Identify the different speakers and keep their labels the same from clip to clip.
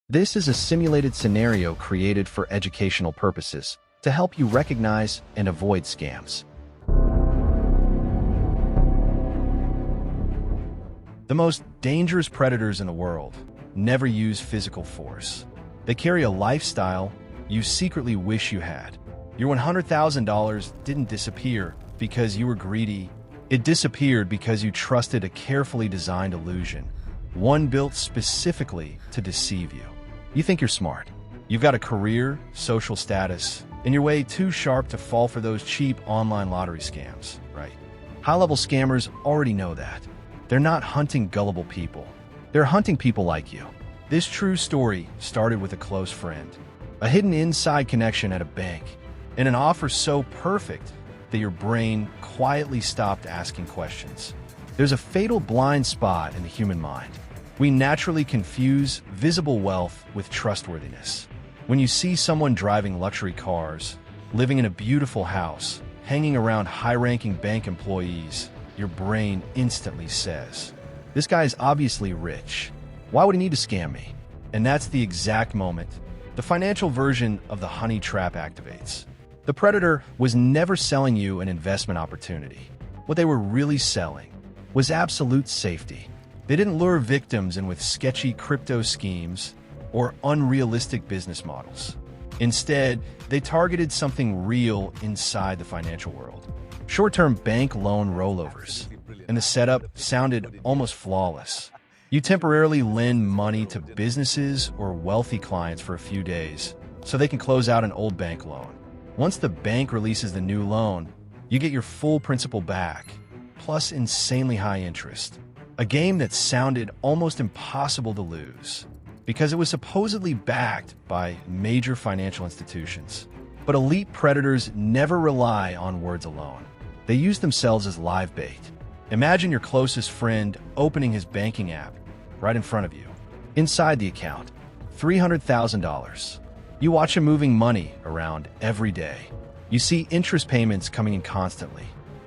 Speaker 1: This is a simulated scenario created for educational purposes to help you recognize and avoid scams. The most dangerous predators in the world never use physical force. They carry a lifestyle you secretly wish you had. Your $100,000 didn't disappear because you were greedy. It disappeared because you trusted a carefully designed illusion, one built specifically to deceive you. You think you're smart. You've got a career, social status, and you're way too sharp to fall for those cheap online lottery scams, right? High-level scammers already know that. They're not hunting gullible people. They're hunting people like you. This true story started with a close friend, a hidden inside connection at a bank, and an offer so perfect that your brain quietly stopped asking questions. There's a fatal blind spot in the human mind. We naturally confuse visible wealth with trustworthiness. When you see someone driving luxury cars, living in a beautiful house, hanging around high-ranking bank employees, your brain instantly says, "This guy is obviously rich. Why would he need to scam me?" And that's the exact moment the financial version of the honey trap activates. The predator was never selling you an investment opportunity. What they were really selling was absolute safety. They didn't lure victims in with sketchy crypto schemes or unrealistic business models. Instead, they targeted something real inside the financial world. Short-term bank loan rollovers. And the setup sounded almost flawless. You temporarily lend money to businesses or wealthy clients for a few days so they can close out an old bank loan. Once the bank releases the new loan, you get your full principal back, plus insanely high interest. A game that sounded almost impossible to lose because it was supposedly backed by major financial institutions. But elite predators never rely on words alone. They use themselves as live bait. Imagine your closest friend opening his banking app right in front of you. Inside the account, $300,000. You watch him moving money around every day. You see interest payments coming in constantly.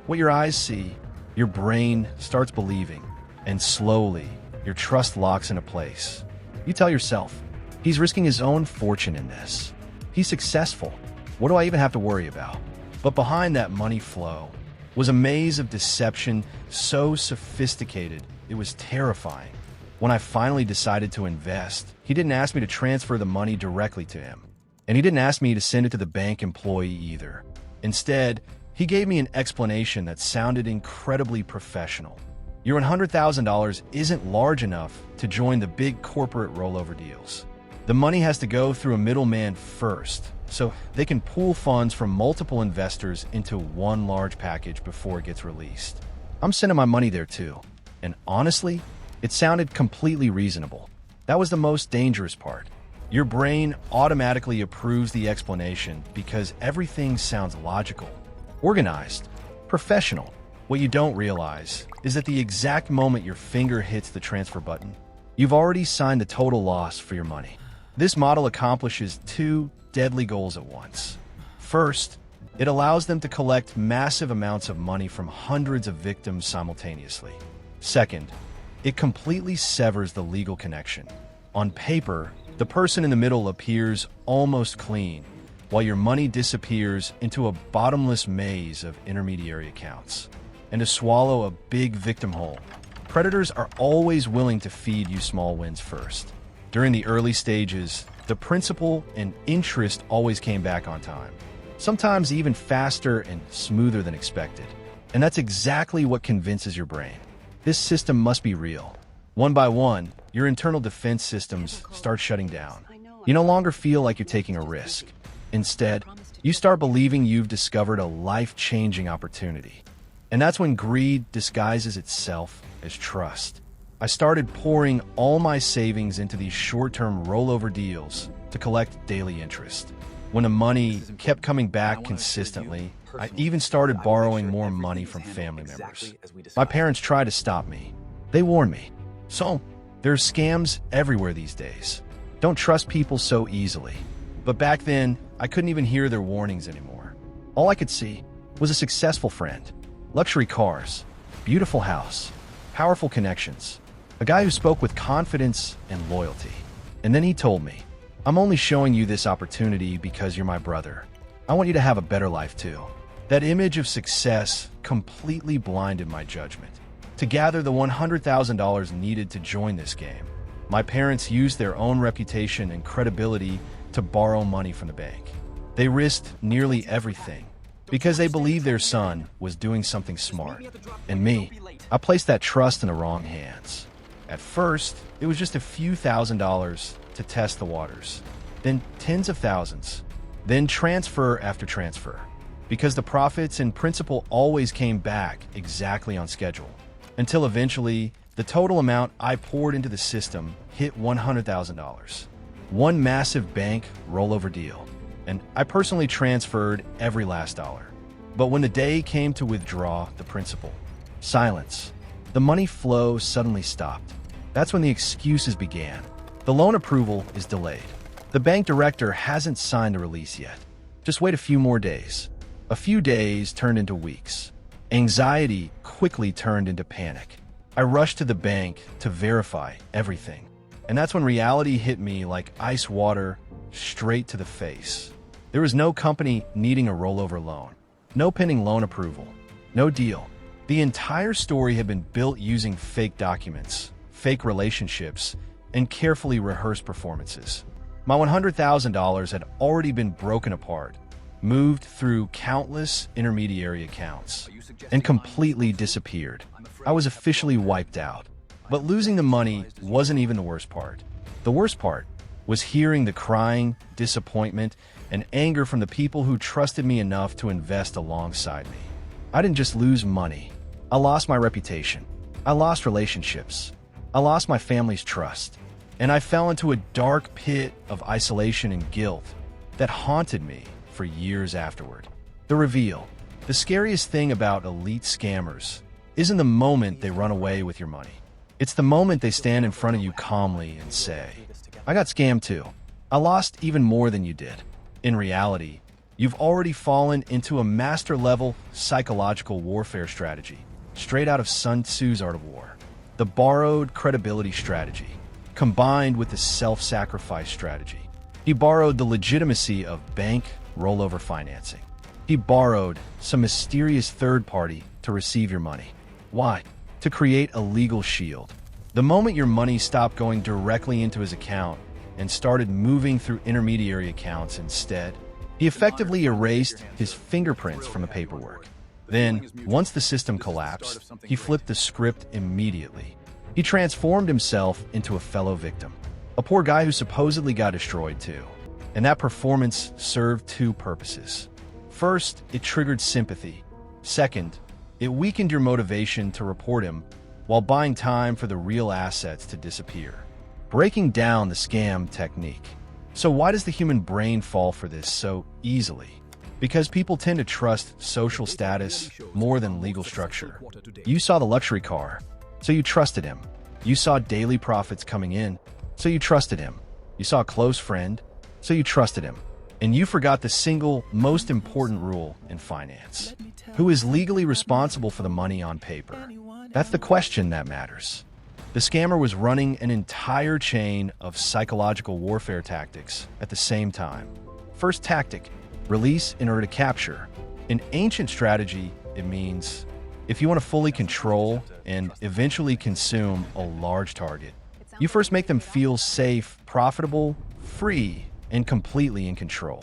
Speaker 1: What your eyes see, your brain starts believing. And slowly, your trust locks into place. You tell yourself, he's risking his own fortune in this. He's successful. What do I even have to worry about? But behind that money flow was a maze of deception so sophisticated, it was terrifying. When I finally decided to invest, he didn't ask me to transfer the money directly to him. And he didn't ask me to send it to the bank employee either. Instead, he gave me an explanation that sounded incredibly professional. Your $100,000 isn't large enough to join the big corporate rollover deals. The money has to go through a middleman first, so they can pool funds from multiple investors into one large package before it gets released. I'm sending my money there too. And honestly, it sounded completely reasonable. That was the most dangerous part. Your brain automatically approves the explanation because everything sounds logical, organized, professional. What you don't realize is that the exact moment your finger hits the transfer button, you've already signed the total loss for your money. This model accomplishes two deadly goals at once. First, it allows them to collect massive amounts of money from hundreds of victims simultaneously. Second, it completely severs the legal connection. On paper, the person in the middle appears almost clean, while your money disappears into a bottomless maze of intermediary accounts. And to swallow a big victim hole, predators are always willing to feed you small wins first. During the early stages, the principal and interest always came back on time, sometimes even faster and smoother than expected. And that's exactly what convinces your brain. This system must be real. One by one, your internal defense systems start shutting down. You no longer feel like you're taking a risk. Instead, you start believing you've discovered a life-changing opportunity. And that's when greed disguises itself as trust. I started pouring all my savings into these short-term rollover deals to collect daily interest. When the money kept coming back consistently, I even started borrowing more money from family members. My parents tried to stop me. They warned me. So, there's scams everywhere these days. Don't trust people so easily. But back then, I couldn't even hear their warnings anymore. All I could see was a successful friend. Luxury cars, beautiful house, powerful connections, a guy who spoke with confidence and loyalty. And then he told me, "I'm only showing you this opportunity because you're my brother. I want you to have a better life too." That image of success completely blinded my judgment. To gather the $100,000 needed to join this game, my parents used their own reputation and credibility to borrow money from the bank. They risked nearly everything because they believed their son was doing something smart. And me, I placed that trust in the wrong hands. At first, it was just a few $1,000s to test the waters, then tens of thousands, then transfer after transfer, because the profits and principal always came back exactly on schedule, until eventually the total amount I poured into the system hit $100,000. One massive bank rollover deal, and I personally transferred every last dollar. But when the day came to withdraw the principal, silence. The money flow suddenly stopped. That's when the excuses began. The loan approval is delayed. The bank director hasn't signed the release yet. Just wait a few more days. A few days turned into weeks. Anxiety quickly turned into panic. I rushed to the bank to verify everything. And that's when reality hit me like ice water straight to the face. There was no company needing a rollover loan, no pending loan approval, no deal. The entire story had been built using fake documents, fake relationships, and carefully rehearsed performances. My $100,000 had already been broken apart, moved through countless intermediary accounts, and completely disappeared. I was officially wiped out. But losing the money wasn't even the worst part. The worst part was hearing the crying, disappointment, and anger from the people who trusted me enough to invest alongside me. I didn't just lose money. I lost my reputation. I lost relationships. I lost my family's trust. And I fell into a dark pit of isolation and guilt that haunted me for years afterward. The reveal. The scariest thing about elite scammers isn't the moment they run away with your money. It's the moment they stand in front of you calmly and say, "I got scammed too. I lost even more than you did." In reality, you've already fallen into a master-level psychological warfare strategy, straight out of Sun Tzu's Art of War. The borrowed credibility strategy, combined with the self-sacrifice strategy. He borrowed the legitimacy of bank rollover financing. He borrowed some mysterious third party to receive your money. Why? To create a legal shield. The moment your money stopped going directly into his account and started moving through intermediary accounts instead, he effectively erased his fingerprints from the paperwork. Then, once the system collapsed, he flipped the script immediately. He transformed himself into a fellow victim, a poor guy who supposedly got destroyed too. And that performance served two purposes. First, it triggered sympathy. Second, it weakened your motivation to report him while buying time for the real assets to disappear. Breaking down the scam technique. So why does the human brain fall for this so easily? Because people tend to trust social status more than legal structure. You saw the luxury car, so you trusted him. You saw daily profits coming in, so you trusted him. You saw a close friend, so you trusted him. And you forgot the single most important rule in finance. Who is legally responsible for the money on paper? That's the question that matters. The scammer was running an entire chain of psychological warfare tactics at the same time. First tactic, release in order to capture. In ancient strategy, it means if you want to fully control and eventually consume a large target, you first make them feel safe, profitable, free, and completely in control.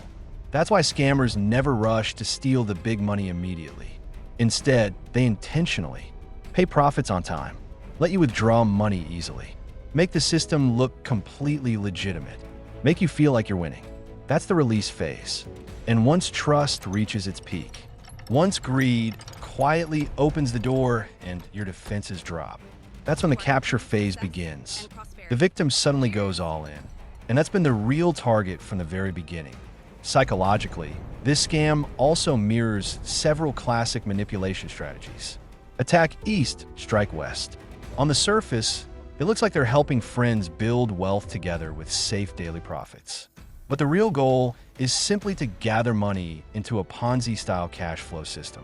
Speaker 1: That's why scammers never rush to steal the big money immediately. Instead, they intentionally pay profits on time, let you withdraw money easily, make the system look completely legitimate, make you feel like you're winning. That's the release phase. And once trust reaches its peak, once greed quietly opens the door and your defenses drop, that's when the capture phase begins. The victim suddenly goes all in. And that's been the real target from the very beginning. Psychologically, this scam also mirrors several classic manipulation strategies. Attack east, strike west. On the surface, it looks like they're helping friends build wealth together with safe daily profits. But the real goal is simply to gather money into a Ponzi-style cash flow system.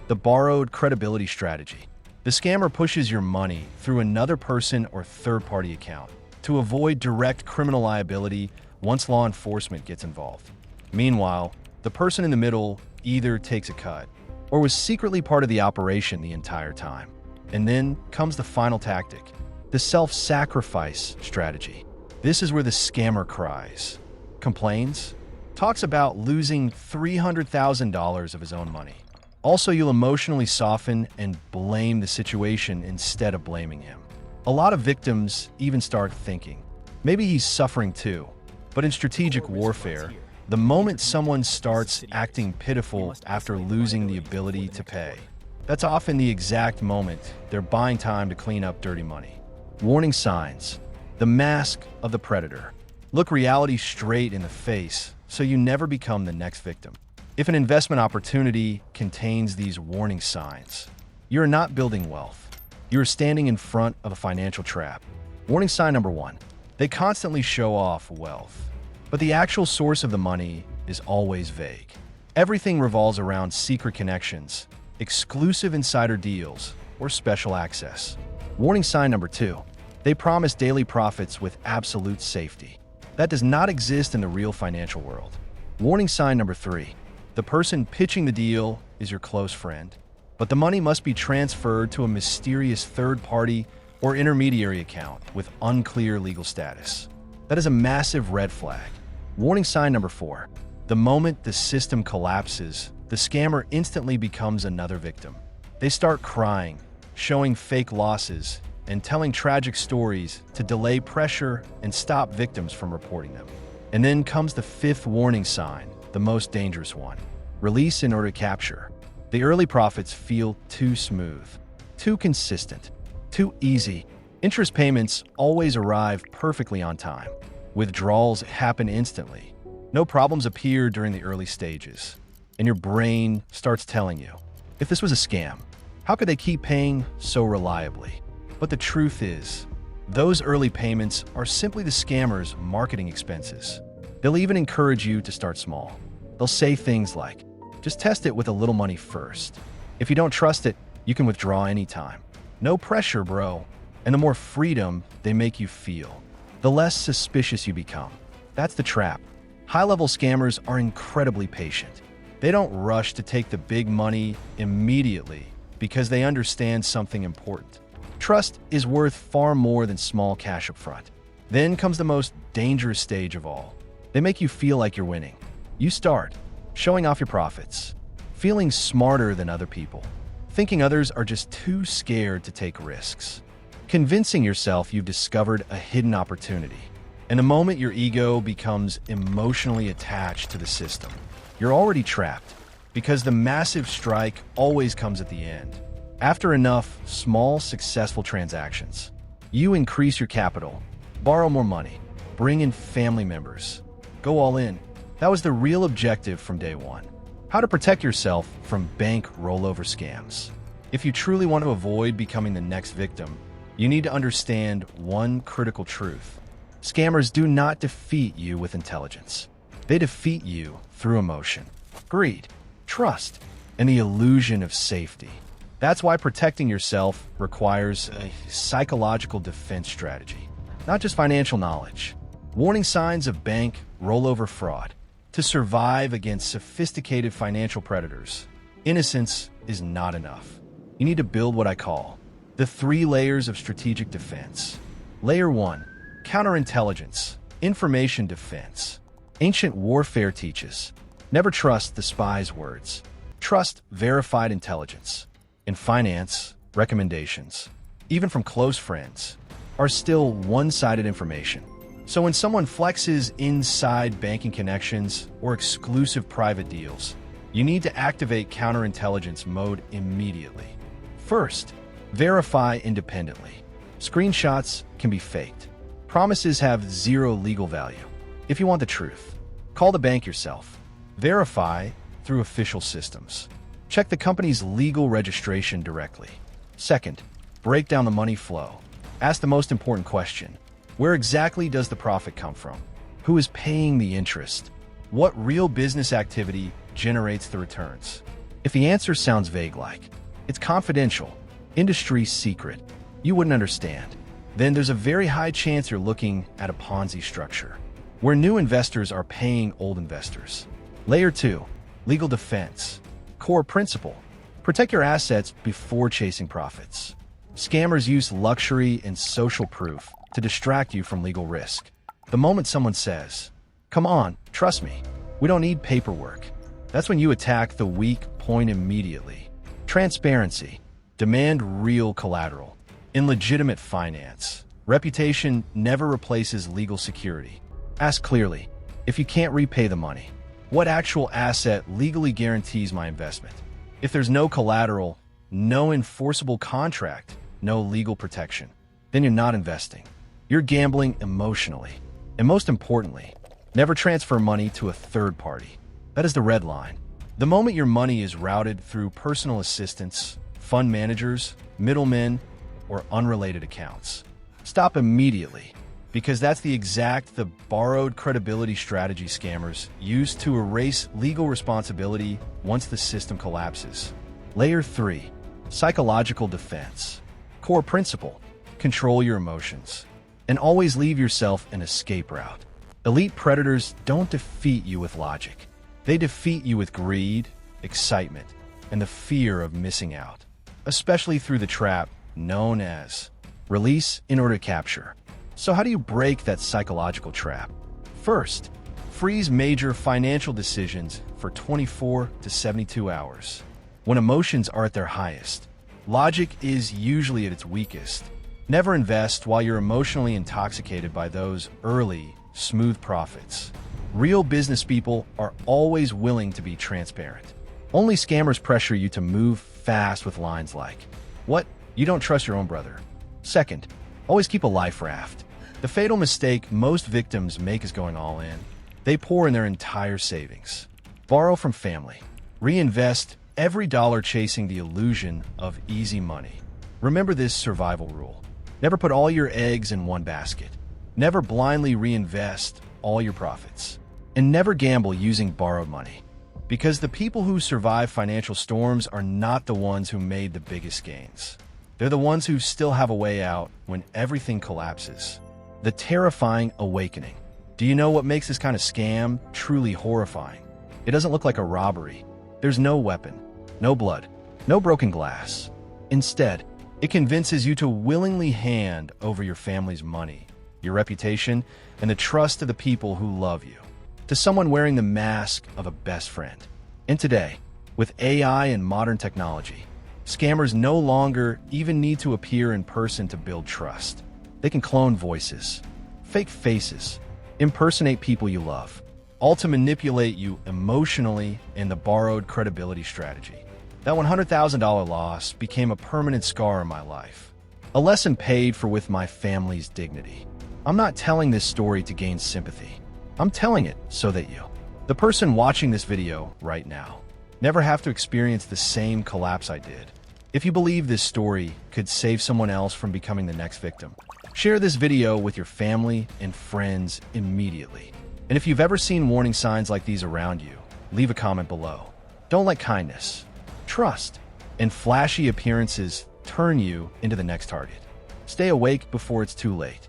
Speaker 1: The borrowed credibility strategy. The scammer pushes your money through another person or third-party account, to avoid direct criminal liability once law enforcement gets involved. Meanwhile, the person in the middle either takes a cut or was secretly part of the operation the entire time. And then comes the final tactic, the self-sacrifice strategy. This is where the scammer cries, complains, talks about losing $300,000 of his own money. Also, you'll emotionally soften and blame the situation instead of blaming him. A lot of victims even start thinking, maybe he's suffering too. But in strategic warfare, the moment someone starts acting pitiful after losing the ability to pay, that's often the exact moment they're buying time to clean up dirty money. Warning signs. The mask of the predator. Look reality straight in the face so you never become the next victim. If an investment opportunity contains these warning signs, you're not building wealth. You're standing in front of a financial trap. Warning sign number 1. They constantly show off wealth, but the actual source of the money is always vague. Everything revolves around secret connections, exclusive insider deals, or special access. Warning sign number 2. They promise daily profits with absolute safety. That does not exist in the real financial world. Warning sign number 3. The person pitching the deal is your close friend, but the money must be transferred to a mysterious third party or intermediary account with unclear legal status. That is a massive red flag. Warning sign number 4. The moment the system collapses, the scammer instantly becomes another victim. They start crying, showing fake losses, and telling tragic stories to delay pressure and stop victims from reporting them. And then comes the 5th warning sign, the most dangerous one. Release in order to capture. The early profits feel too smooth, too consistent, too easy. Interest payments always arrive perfectly on time. Withdrawals happen instantly. No problems appear during the early stages. And your brain starts telling you, if this was a scam, how could they keep paying so reliably? But the truth is, those early payments are simply the scammer's marketing expenses. They'll even encourage you to start small. They'll say things like, just test it with a little money first. If you don't trust it, you can withdraw anytime. No pressure, bro. And the more freedom they make you feel, the less suspicious you become. That's the trap. High-level scammers are incredibly patient. They don't rush to take the big money immediately because they understand something important. Trust is worth far more than small cash up front. Then comes the most dangerous stage of all. They make you feel like you're winning. You start showing off your profits, feeling smarter than other people, thinking others are just too scared to take risks, convincing yourself you've discovered a hidden opportunity. And the moment your ego becomes emotionally attached to the system, you're already trapped, because the massive strike always comes at the end. After enough small, successful transactions, you increase your capital, borrow more money, bring in family members, go all in. That was the real objective from day one. How to protect yourself from bank rollover scams. If you truly want to avoid becoming the next victim, you need to understand one critical truth. Scammers do not defeat you with intelligence. They defeat you through emotion, greed, trust, and the illusion of safety. That's why protecting yourself requires a psychological defense strategy, not just financial knowledge. Warning signs of bank rollover fraud. To survive against sophisticated financial predators, innocence is not enough. You need to build what I call the 3 layers of strategic defense. Layer 1, counterintelligence, information defense. Ancient warfare teaches, never trust the spy's words. Trust verified intelligence. In finance, recommendations, even from close friends, are still one-sided information. So when someone flexes inside banking connections or exclusive private deals, you need to activate counterintelligence mode immediately. First, verify independently. Screenshots can be faked. Promises have zero legal value. If you want the truth, call the bank yourself. Verify through official systems. Check the company's legal registration directly. Second, break down the money flow. Ask the most important question. Where exactly does the profit come from? Who is paying the interest? What real business activity generates the returns? If the answer sounds vague like, it's confidential, industry secret, you wouldn't understand. then there's a very high chance you're looking at a Ponzi structure, where new investors are paying old investors. Layer 2. Legal defense. Core principle. Protect your assets before chasing profits. Scammers use luxury and social proof to distract you from legal risk. The moment someone says, "Come on, trust me, we don't need paperwork," that's when you attack the weak point immediately. Transparency. Demand real collateral. In legitimate finance, reputation never replaces legal security. Ask clearly, if you can't repay the money, what actual asset legally guarantees my investment? If there's no collateral, no enforceable contract, no legal protection, then you're not investing. You're gambling emotionally. And most importantly, never transfer money to a third party. That is the red line. The moment your money is routed through personal assistants, fund managers, middlemen, or unrelated accounts, stop immediately, because that's the borrowed credibility strategy scammers use to erase legal responsibility once the system collapses. Layer 3. Psychological defense. Core principle. Control your emotions. And always leave yourself an escape route. Elite predators don't defeat you with logic. They defeat you with greed, excitement, and the fear of missing out, especially through the trap known as release in order to capture. So how do you break that psychological trap? First, freeze major financial decisions for 24 to 72 hours. When emotions are at their highest, logic is usually at its weakest. Never invest while you're emotionally intoxicated by those early, smooth profits. Real business people are always willing to be transparent. Only scammers pressure you to move fast with lines like, "What? You don't trust your own brother." Second, always keep a life raft. The fatal mistake most victims make is going all in. They pour in their entire savings. Borrow from family. Reinvest every dollar chasing the illusion of easy money. Remember this survival rule. Never put all your eggs in one basket. Never blindly reinvest all your profits. And never gamble using borrowed money. Because the people who survive financial storms are not the ones who made the biggest gains. They're the ones who still have a way out when everything collapses. The terrifying awakening. Do you know what makes this kind of scam truly horrifying? It doesn't look like a robbery. There's no weapon, no blood, no broken glass. Instead, it convinces you to willingly hand over your family's money, your reputation, and the trust of the people who love you to someone wearing the mask of a best friend. And today, with AI and modern technology, scammers no longer even need to appear in person to build trust. They can clone voices, fake faces, impersonate people you love, all to manipulate you emotionally in the borrowed credibility strategy. That $100,000 loss became a permanent scar in my life, a lesson paid for with my family's dignity. I'm not telling this story to gain sympathy. I'm telling it so that you, the person watching this video right now, never have to experience the same collapse I did. If you believe this story could save someone else from becoming the next victim, share this video with your family and friends immediately. And if you've ever seen warning signs like these around you, leave a comment below. Don't let kindness, trust, and flashy appearances turn you into the next target. Stay awake before it's too late.